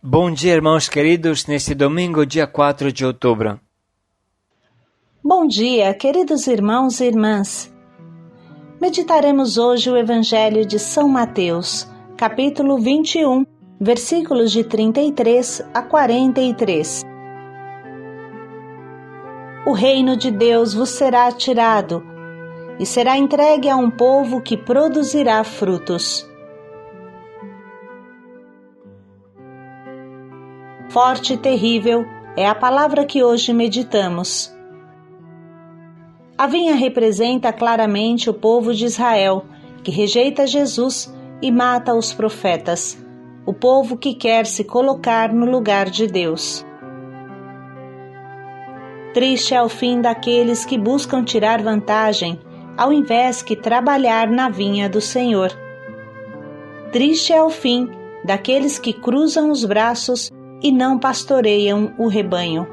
Bom dia, irmãos queridos, neste domingo, dia 4 de outubro. Bom dia, queridos irmãos e irmãs. Meditaremos hoje o Evangelho de São Mateus, capítulo 21, versículos de 33 a 43. O reino de Deus vos será tirado e será entregue a um povo que produzirá frutos. Forte e terrível é a palavra que hoje meditamos. A vinha representa claramente o povo de Israel, que rejeita Jesus e mata os profetas, o povo que quer se colocar no lugar de Deus. Triste é o fim daqueles que buscam tirar vantagem, ao invés que trabalhar na vinha do Senhor. Triste é o fim daqueles que cruzam os braços e não pastoreiam o rebanho.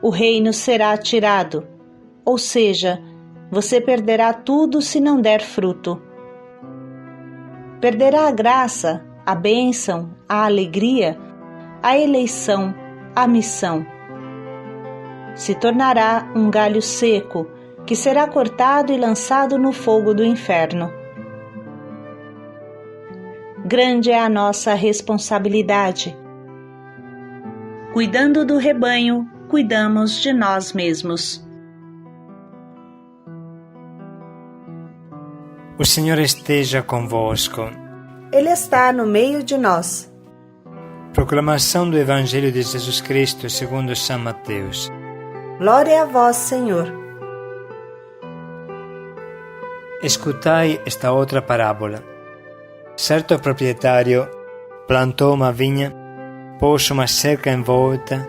O reino será tirado, ou seja, você perderá tudo se não der fruto. Perderá a graça, a bênção, a alegria, a eleição, a missão. Se tornará um galho seco, que será cortado e lançado no fogo do inferno. Grande é a nossa responsabilidade. Cuidando do rebanho, cuidamos de nós mesmos. O Senhor esteja convosco. Ele está no meio de nós. Proclamação do Evangelho de Jesus Cristo segundo São Mateus. Glória a vós, Senhor. Escutai esta outra parábola. Certo proprietário plantou uma vinha, pôs uma cerca em volta,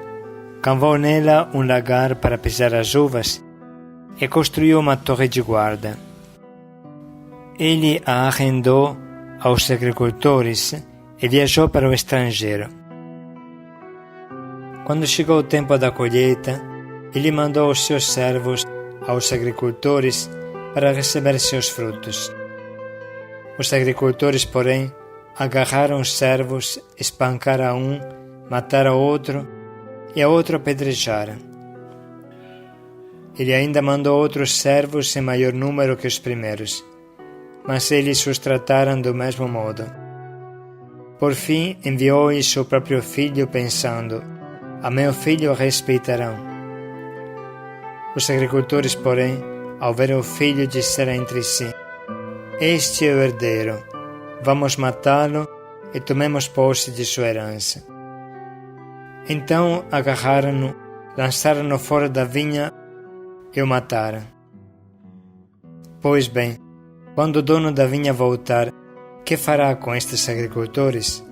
cavou nela um lagar para pisar as uvas e construiu uma torre de guarda. Ele a arrendou aos agricultores e viajou para o estrangeiro. Quando chegou o tempo da colheita, ele mandou os seus servos aos agricultores para receber seus frutos. Os agricultores, porém, agarraram os servos, espancaram a um, mataram outro e a outro apedrejaram. Ele ainda mandou outros servos em maior número que os primeiros, mas eles os trataram do mesmo modo. Por fim, enviou-lhes seu próprio filho, pensando: a meu filho respeitarão. Os agricultores, porém, ao ver o filho, disseram entre si: este é o herdeiro, vamos matá-lo e tomemos posse de sua herança. Então agarraram-no, lançaram-no fora da vinha e o mataram. Pois bem, quando o dono da vinha voltar, que fará com estes agricultores?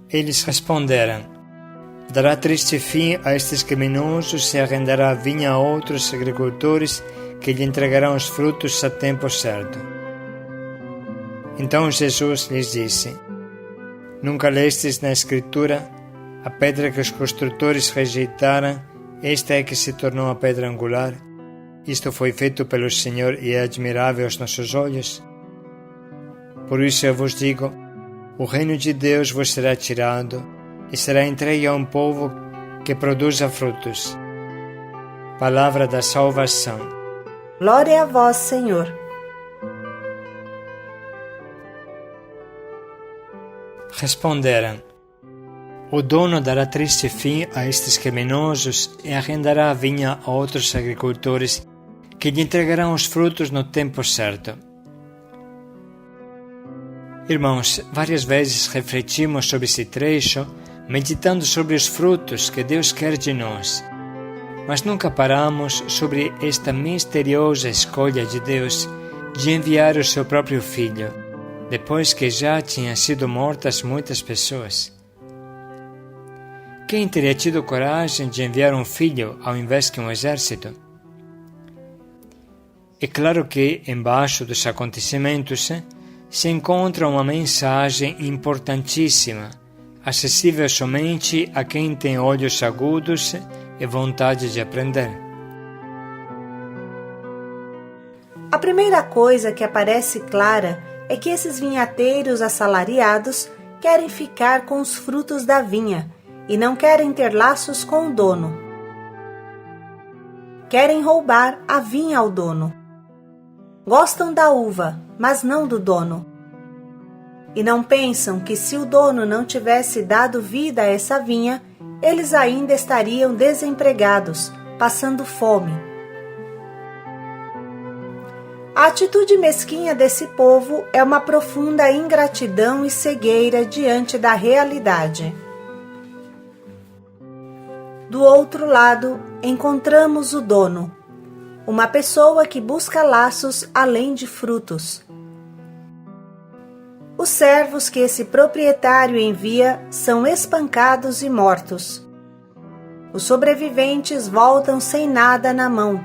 Eles responderam: dará triste fim a estes criminosos e arrendará a vinha a outros agricultores que lhe entregarão os frutos a tempo certo. Então Jesus lhes disse: nunca lestes na Escritura: a pedra que os construtores rejeitaram, esta é que se tornou a pedra angular? Isto foi feito pelo Senhor e é admirável aos nossos olhos. Por isso eu vos digo: o reino de Deus vos será tirado e será entregue a um povo que produza frutos. Palavra da salvação. Glória a vós, Senhor. Responderam: o dono dará triste fim a estes criminosos e arrendará a vinha a outros agricultores que lhe entregarão os frutos no tempo certo. Irmãos, várias vezes refletimos sobre esse trecho, meditando sobre os frutos que Deus quer de nós. Mas nunca paramos sobre esta misteriosa escolha de Deus de enviar o seu próprio Filho, depois que já tinham sido mortas muitas pessoas. Quem teria tido coragem de enviar um filho ao invés que um exército? É claro que, embaixo dos acontecimentos, se encontra uma mensagem importantíssima, acessível somente a quem tem olhos agudos e vontade de aprender. A primeira coisa que aparece clara é que esses vinhateiros assalariados querem ficar com os frutos da vinha e não querem ter laços com o dono. Querem roubar a vinha ao dono. Gostam da uva, mas não do dono. E não pensam que se o dono não tivesse dado vida a essa vinha, eles ainda estariam desempregados, passando fome. A atitude mesquinha desse povo é uma profunda ingratidão e cegueira diante da realidade. Do outro lado, encontramos o dono, uma pessoa que busca laços além de frutos. Os servos que esse proprietário envia são espancados e mortos. Os sobreviventes voltam sem nada na mão.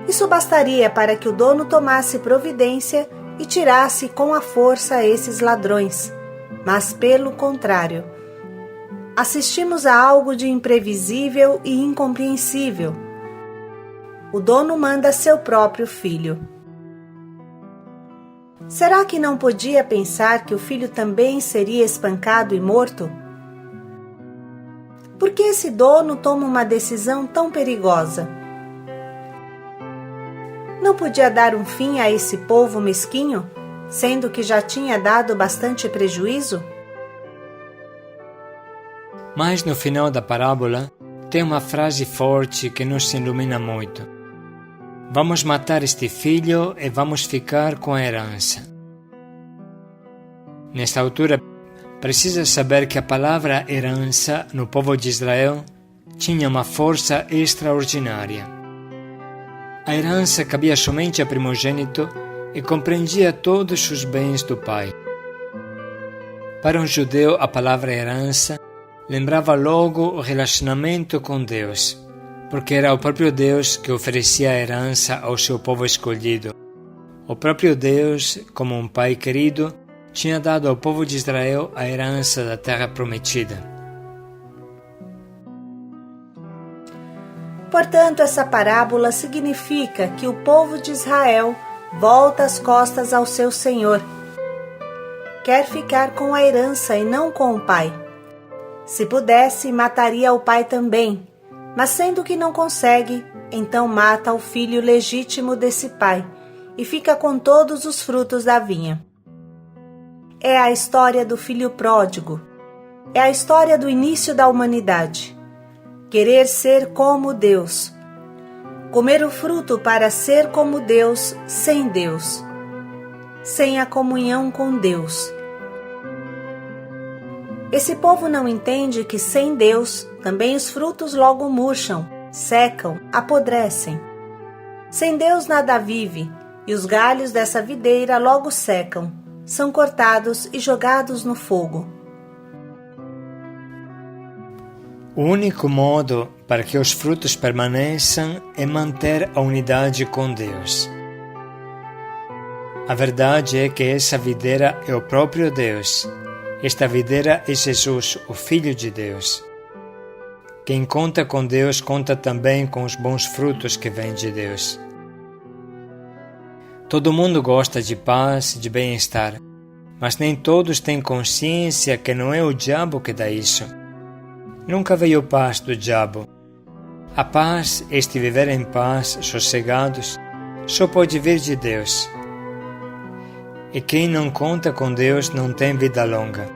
Isso bastaria para que o dono tomasse providência e tirasse com a força esses ladrões. Mas, pelo contrário, assistimos a algo de imprevisível e incompreensível. O dono manda seu próprio filho. Será que não podia pensar que o filho também seria espancado e morto? Por que esse dono toma uma decisão tão perigosa? Não podia dar um fim a esse povo mesquinho, sendo que já tinha dado bastante prejuízo? Mas no final da parábola tem uma frase forte que nos ilumina muito. Vamos matar este filho e vamos ficar com a herança. Nesta altura, precisa saber que a palavra herança no povo de Israel tinha uma força extraordinária. A herança cabia somente ao primogênito e compreendia todos os bens do pai. Para um judeu, a palavra herança lembrava logo o relacionamento com Deus, porque era o próprio Deus que oferecia a herança ao seu povo escolhido. O próprio Deus, como um pai querido, tinha dado ao povo de Israel a herança da terra prometida. Portanto, essa parábola significa que o povo de Israel volta as costas ao seu Senhor. Quer ficar com a herança e não com o pai. Se pudesse, mataria o pai também, mas sendo que não consegue, então mata o filho legítimo desse pai e fica com todos os frutos da vinha. É a história do filho pródigo. É a história do início da humanidade. Querer ser como Deus. Comer o fruto para ser como Deus, sem Deus. Sem a comunhão com Deus. Esse povo não entende que sem Deus, também os frutos logo murcham, secam, apodrecem. Sem Deus nada vive, e os galhos dessa videira logo secam, são cortados e jogados no fogo. O único modo para que os frutos permaneçam é manter a unidade com Deus. A verdade é que essa videira é o próprio Deus. Esta videira é Jesus, o Filho de Deus. Quem conta com Deus conta também com os bons frutos que vêm de Deus. Todo mundo gosta de paz, de bem-estar, mas nem todos têm consciência que não é o diabo que dá isso. Nunca veio paz do diabo. A paz, este viver em paz, sossegados, só pode vir de Deus. E quem não conta com Deus não tem vida longa.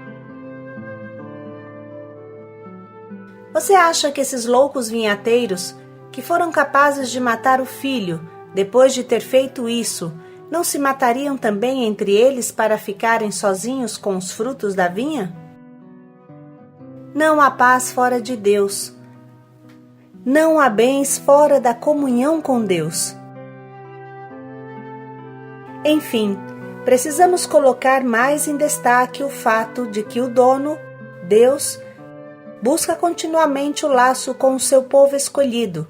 Você acha que esses loucos vinhateiros, que foram capazes de matar o filho, depois de ter feito isso, não se matariam também entre eles para ficarem sozinhos com os frutos da vinha? Não há paz fora de Deus. Não há bens fora da comunhão com Deus. Enfim, precisamos colocar mais em destaque o fato de que o dono, Deus, busca continuamente o laço com o seu povo escolhido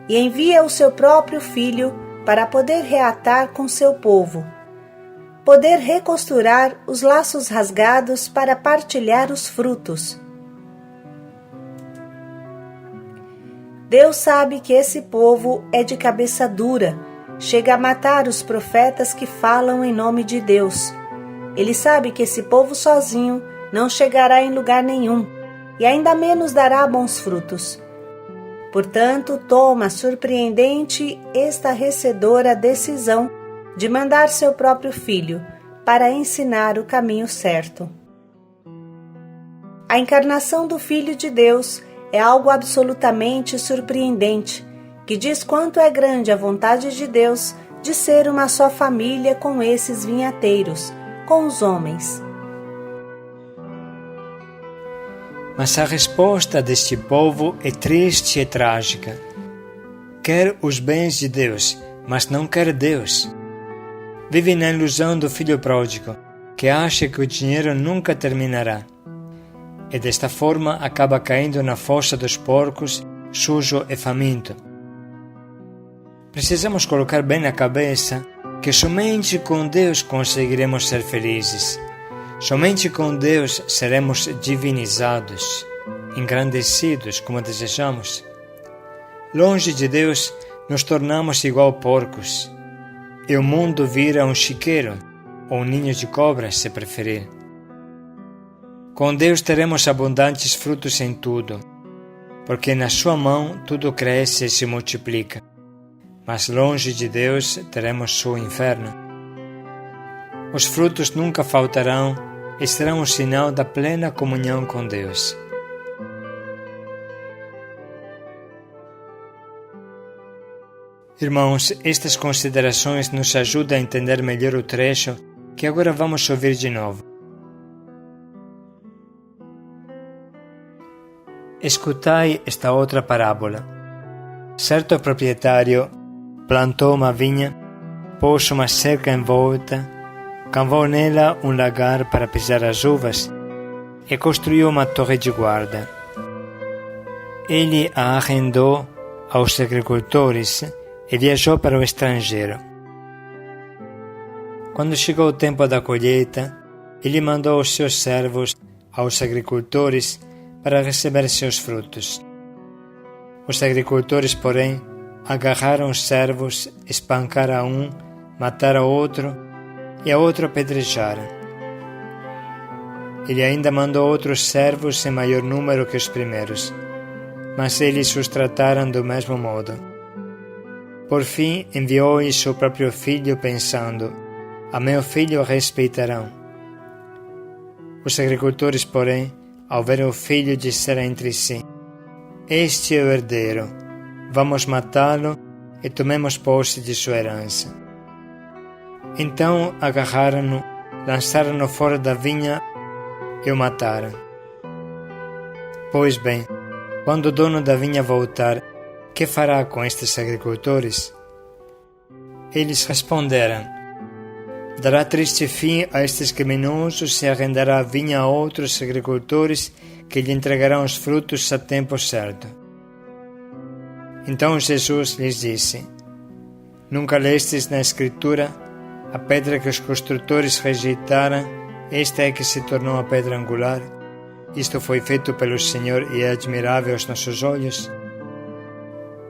e envia o seu próprio Filho para poder reatar com seu povo, poder recosturar os laços rasgados para partilhar os frutos. Deus sabe que esse povo é de cabeça dura, chega a matar os profetas que falam em nome de Deus, Ele sabe que esse povo sozinho não chegará em lugar nenhum e ainda menos dará bons frutos. Portanto, toma a surpreendente e estarrecedora decisão de mandar seu próprio filho para ensinar o caminho certo. A encarnação do Filho de Deus é algo absolutamente surpreendente, que diz quanto é grande a vontade de Deus de ser uma só família com esses vinhateiros, com os homens. Mas a resposta deste povo é triste e trágica. Quer os bens de Deus, mas não quer Deus. Vive na ilusão do filho pródigo, que acha que o dinheiro nunca terminará. E desta forma acaba caindo na fossa dos porcos, sujo e faminto. Precisamos colocar bem na cabeça que somente com Deus conseguiremos ser felizes. Somente com Deus seremos divinizados, engrandecidos como desejamos. Longe de Deus, nos tornamos igual porcos, e o mundo vira um chiqueiro, ou um ninho de cobras, se preferir. Com Deus teremos abundantes frutos em tudo, porque na sua mão tudo cresce e se multiplica. Mas longe de Deus teremos o inferno. Os frutos nunca faltarão e serão um sinal da plena comunhão com Deus. Irmãos, estas considerações nos ajudam a entender melhor o trecho que agora vamos ouvir de novo. Escutai esta outra parábola. Certo proprietário plantou uma vinha, pôs uma cerca em volta, cavou nela um lagar para pisar as uvas e construiu uma torre de guarda. Ele a arrendou aos agricultores e viajou para o estrangeiro. Quando chegou o tempo da colheita, ele mandou os seus servos aos agricultores para receber seus frutos. Os agricultores, porém, agarraram os servos, espancaram a um, mataram outro e a outro apedrejaram. Ele ainda mandou outros servos em maior número que os primeiros, mas eles os trataram do mesmo modo. Por fim, enviou-lhes seu próprio filho, pensando: a meu filho respeitarão. Os agricultores, porém, ao ver o filho, disseram entre si: este é o herdeiro, vamos matá-lo e tomemos posse de sua herança. Então agarraram-no, lançaram-no fora da vinha e o mataram. Pois bem, quando o dono da vinha voltar, que fará com estes agricultores? Eles responderam: dará triste fim a estes criminosos e arrendará a vinha a outros agricultores que lhe entregarão os frutos a tempo certo. Então Jesus lhes disse: nunca lestes na Escritura: a pedra que os construtores rejeitaram, esta é que se tornou a pedra angular? Isto foi feito pelo Senhor e é admirável aos nossos olhos.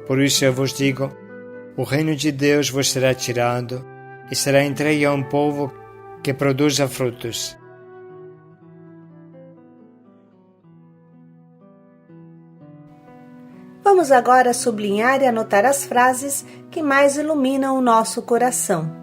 Por isso eu vos digo: o reino de Deus vos será tirado e será entregue a um povo que produza frutos. Vamos agora sublinhar e anotar as frases que mais iluminam o nosso coração.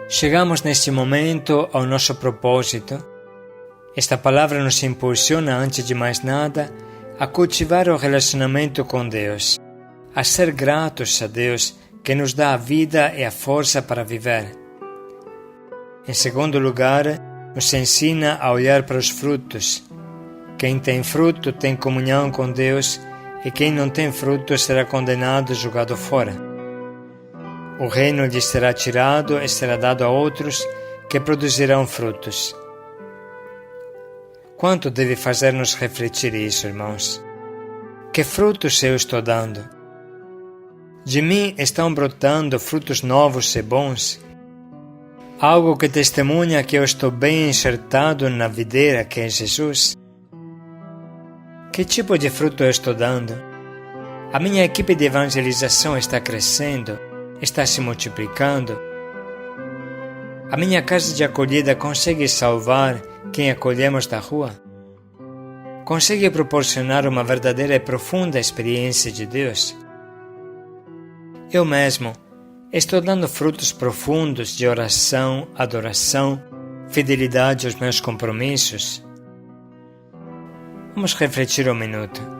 Chegamos neste momento ao nosso propósito. Esta palavra nos impulsiona, antes de mais nada, a cultivar o relacionamento com Deus, a ser gratos a Deus que nos dá a vida e a força para viver. Em segundo lugar, nos ensina a olhar para os frutos. Quem tem fruto tem comunhão com Deus e quem não tem fruto será condenado e jogado fora. O reino lhe será tirado e será dado a outros que produzirão frutos. Quanto deve fazer-nos refletir isso, irmãos? Que frutos eu estou dando? De mim estão brotando frutos novos e bons? Algo que testemunha que eu estou bem enxertado na videira que é Jesus? Que tipo de fruto eu estou dando? A minha equipe de evangelização está crescendo? Está se multiplicando? A minha casa de acolhida consegue salvar quem acolhemos da rua? Consegue proporcionar uma verdadeira e profunda experiência de Deus? Eu mesmo estou dando frutos profundos de oração, adoração, fidelidade aos meus compromissos? Vamos refletir um minuto.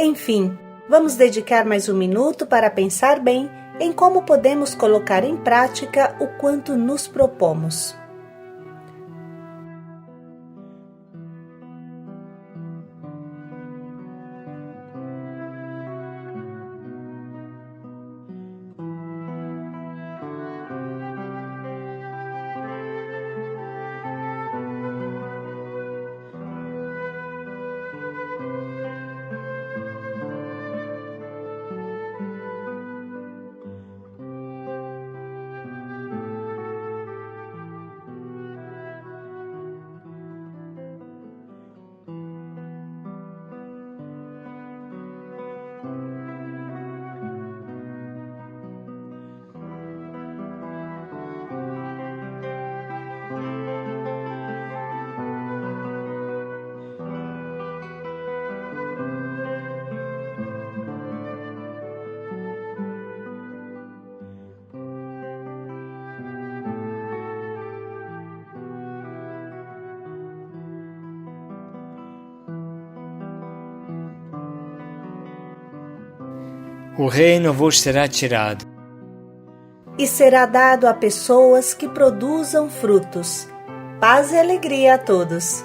Enfim, vamos dedicar mais um minuto para pensar bem em como podemos colocar em prática o quanto nos propomos. O reino vos será tirado. E será dado a pessoas que produzam frutos. Paz e alegria a todos.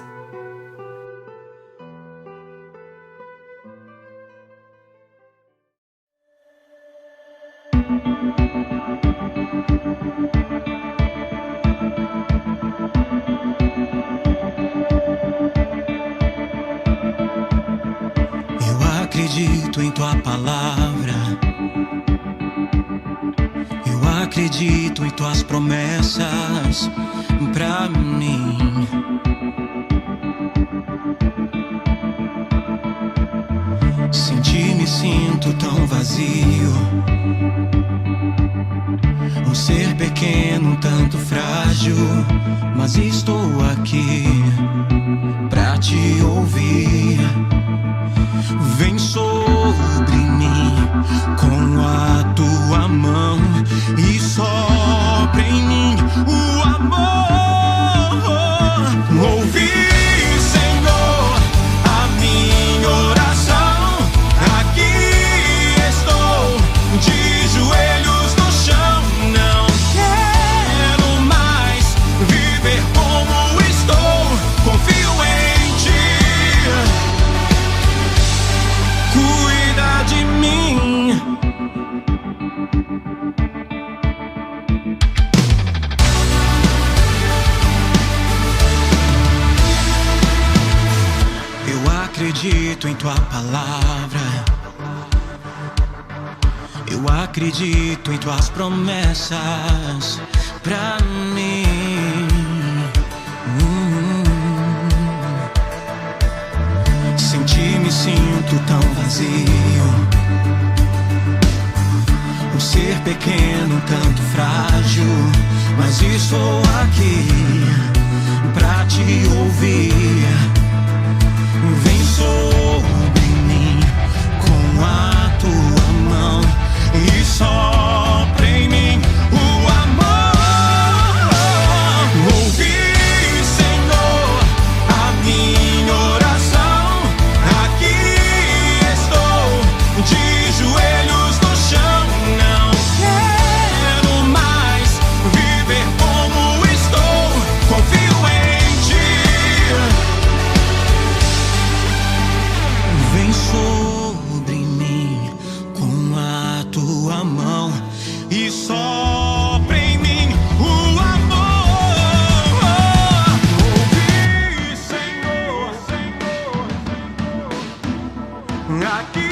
Eu acredito em tua palavra. Eu acredito em tuas promessas pra mim. Sem ti me sinto tão vazio, um ser pequeno, um tanto frágil, mas estou aqui pra te ouvir. Vem sobre mim com a tua mão e sopra em mim o amor. Ouvi, Senhor, acredito em tua palavra. Eu acredito em tuas promessas pra mim. Sem ti me sinto tão vazio. Um ser pequeno, tanto frágil, mas estou aqui pra te ouvir. Vem sobre mim com a tua mão e sopra em mim o amor. Ouvi, Senhor, a minha oração. Aqui estou, de joelhos no chão. Não quero mais viver como estou. Confio em ti. Vem sobre mim com a tua mão e sopra em mim o amor. Ouvi, Senhor, aqui